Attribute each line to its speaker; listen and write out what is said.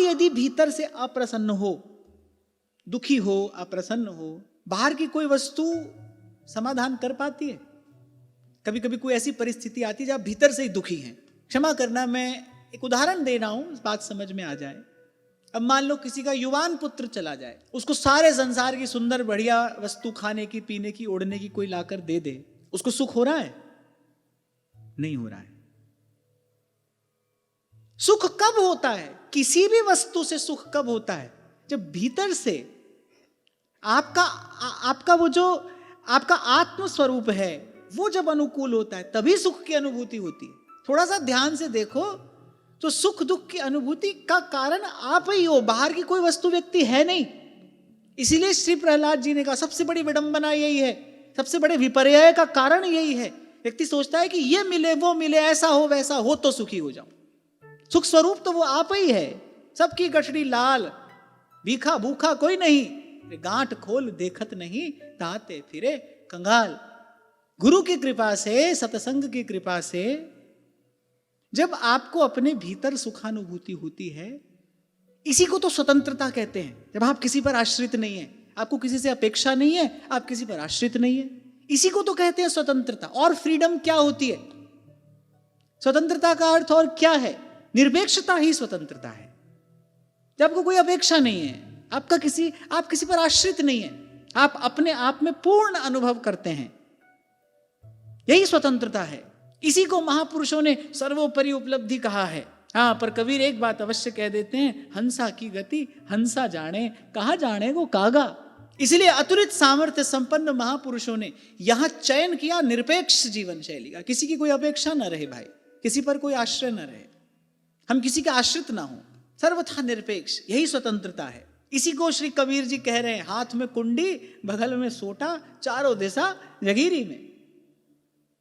Speaker 1: यदि भीतर से अप्रसन्न हो, दुखी हो, अप्रसन्न हो, बाहर की कोई वस्तु समाधान कर पाती है? कभी कभी कोई ऐसी परिस्थिति आती है जब भीतर से ही दुखी हैं। क्षमा करना, मैं एक उदाहरण दे रहा हूं, बात समझ में आ जाए। अब मान लो किसी का युवान पुत्र चला जाए, उसको सारे संसार की सुंदर बढ़िया वस्तु खाने की, पीने की, ओढ़ने की कोई लाकर दे दे, उसको सुख हो रहा है? नहीं हो रहा है। सुख कब होता है? किसी भी वस्तु से सुख कब होता है? जब भीतर से आपका वो जो आपका आत्म स्वरूप है वो जब अनुकूल होता है, तभी सुख की अनुभूति होती है। थोड़ा सा ध्यान से देखो तो सुख दुख की अनुभूति का कारण आप ही हो, बाहर की कोई वस्तु व्यक्ति है नहीं। इसीलिए श्री प्रहलाद जी ने कहा सबसे बड़ी विडंबना यही है, सबसे बड़े विपर्यय का कारण यही है। व्यक्ति सोचता है कि ये मिले वो मिले, ऐसा हो वैसा हो तो सुखी हो जाऊं। सुख स्वरूप तो वो आप ही है। सबकी गठड़ी लाल, भीखा भूखा कोई नहीं, गांठ खोल देखत नहीं, ताते फिरे कंगाल। गुरु की कृपा से, सत्संग की कृपा से जब आपको अपने भीतर सुखानुभूति होती है, इसी को तो स्वतंत्रता कहते हैं। जब आप किसी पर आश्रित नहीं है, आपको किसी से अपेक्षा नहीं है, आप किसी पर आश्रित नहीं है, इसी को तो कहते हैं स्वतंत्रता। और फ्रीडम क्या होती है? स्वतंत्रता का अर्थ और क्या है? निरपेक्षता ही स्वतंत्रता है। जब आपको कोई अपेक्षा नहीं है, आप किसी पर आश्रित नहीं है, आप अपने आप में पूर्ण अनुभव करते हैं, यही स्वतंत्रता है। इसी को महापुरुषों ने सर्वोपरि उपलब्धि कहा है। हाँ, पर कबीर एक बात अवश्य कह देते हैं, हंसा की गति हंसा जाने, कहा जाने को कागा। इसलिए अतुलित सामर्थ्य संपन्न महापुरुषों ने यहां चयन किया निरपेक्ष जीवन शैली का। किसी की कोई अपेक्षा न रहे भाई, किसी पर कोई आश्रय न रहे, हम किसी के आश्रित ना हो, सर्वथा निरपेक्ष, यही स्वतंत्रता है। इसी को श्री कबीर जी कह रहे हैं, हाथ में कुंडी बगल में सोटा, चारों दिशा जगीरी में।